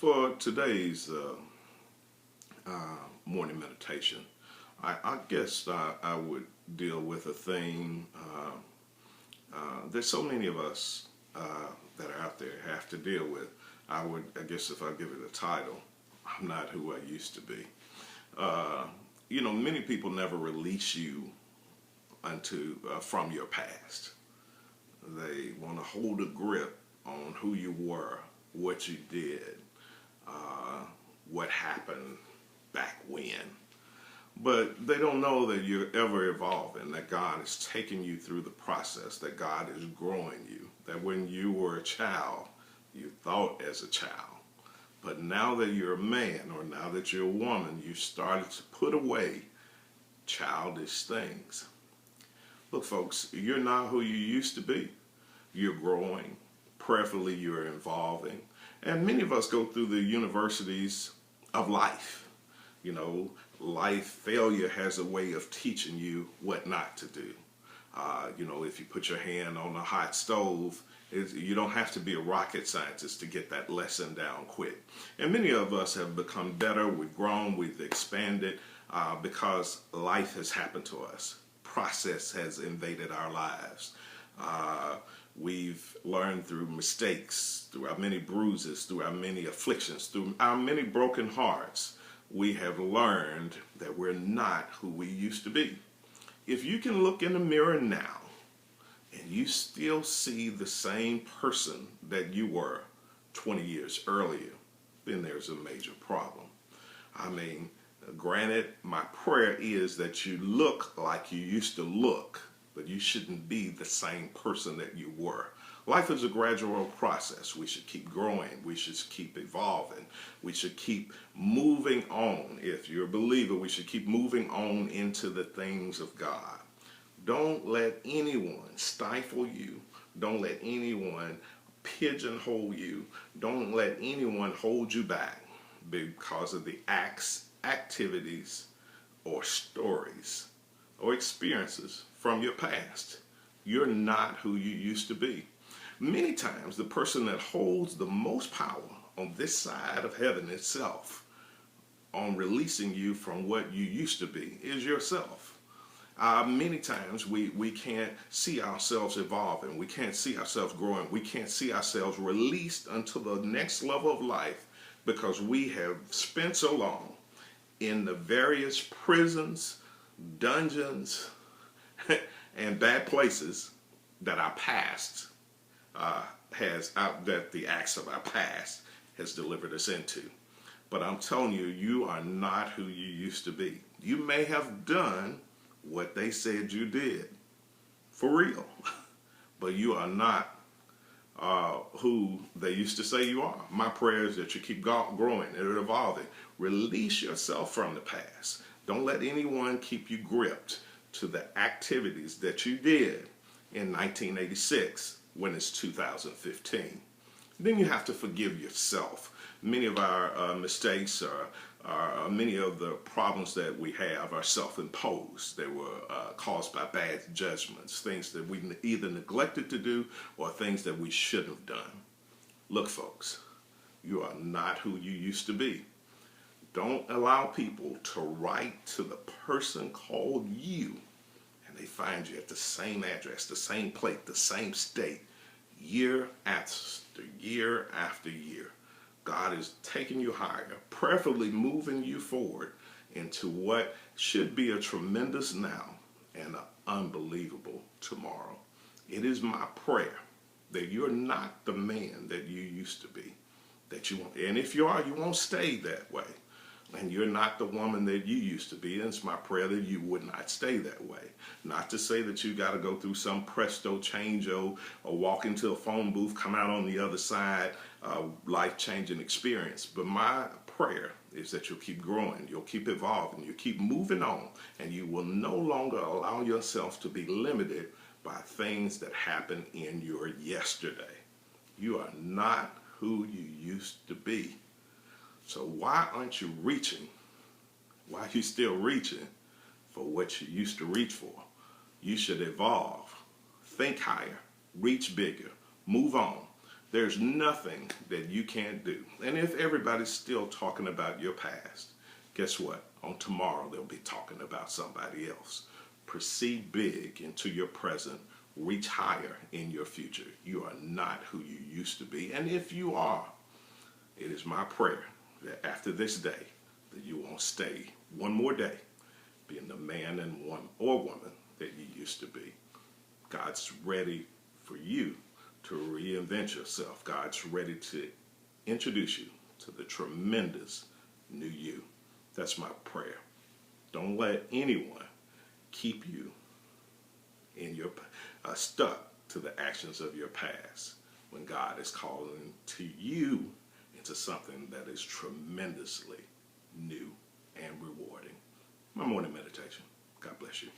For today's morning meditation, I guess I would deal with a theme. There's so many of us that are out there have to deal with. I guess if I give it a title, I'm not who I used to be. Many people never release you from your past. They want to hold a grip on who you were, what you did, what happened back when. But they don't know that you're ever evolving, that God is taking you through the process, that God is growing you, that when you were a child, you thought as a child. But now that you're a man or now that you're a woman, you started to put away childish things. Look, folks, you're not who you used to be. You're growing. Prayerfully, you're evolving. And many of us go through the universities of life. Life failure has a way of teaching you what not to do. If you put your hand on a hot stove, you don't have to be a rocket scientist to get that lesson down quick. And many of us have become better, we've grown, we've expanded because life has happened to us. Process has invaded our lives. We've learned through mistakes, through our many bruises, through our many afflictions, through our many broken hearts. We have learned that we're not who we used to be. If you can look in the mirror now and you still see the same person that you were 20 years earlier, then there's a major problem. Granted, my prayer is that you look like you used to look, but you shouldn't be the same person that you were. Life is a gradual process. We should keep growing. We should keep evolving. We should keep moving on. If you're a believer, we should keep moving on into the things of God. Don't let anyone stifle you. Don't let anyone pigeonhole you. Don't let anyone hold you back because of the acts, activities, or stories or experiences from your past. You're not who you used to be. Many times, the person that holds the most power on this side of heaven itself on releasing you from what you used to be is yourself. Many times we can't see ourselves evolving. We can't see ourselves growing. We can't see ourselves released until the next level of life because we have spent so long in the various prisons, dungeons, and bad places that our past that the acts of our past has delivered us into. But I'm telling you, you are not who you used to be. You may have done what they said you did, for real, but you are not who they used to say you are. My prayer is that you keep growing and evolving. Release yourself from the past. Don't let anyone keep you gripped to the activities that you did in 1986 when it's 2015. Then you have to forgive yourself. Many of our mistakes many of the problems that we have are self-imposed. They were caused by bad judgments, things that we either neglected to do or things that we shouldn't have done. Look, folks, you are not who you used to be. Don't allow people to write to the person called you and they find you at the same address, the same place, the same state, year after year after year. God is taking you higher, prayerfully moving you forward into what should be a tremendous now and an unbelievable tomorrow. It is my prayer that you're not the man that you used to be. And if you are, you won't stay that way. And you're not the woman that you used to be. And it's my prayer that you would not stay that way. Not to say that you got to go through some presto change-o or walk into a phone booth, come out on the other side, life-changing experience. But my prayer is that you'll keep growing, you'll keep evolving, you'll keep moving on, and you will no longer allow yourself to be limited by things that happened in your yesterday. You are not who you used to be. So why aren't you reaching? Why are you still reaching for what you used to reach for? You should evolve, think higher, reach bigger, move on. There's nothing that you can't do. And if everybody's still talking about your past, guess what? On tomorrow, they'll be talking about somebody else. Proceed big into your present. Reach higher in your future. You are not who you used to be. And if you are, it is my prayer that after this day, that you won't stay one more day being the man and woman that you used to be. God's ready for you to reinvent yourself. God's ready to introduce you to the tremendous new you. That's my prayer. Don't let anyone keep you in your stuck to the actions of your past when God is calling to you into something that is tremendously new and rewarding. My morning meditation. God bless you.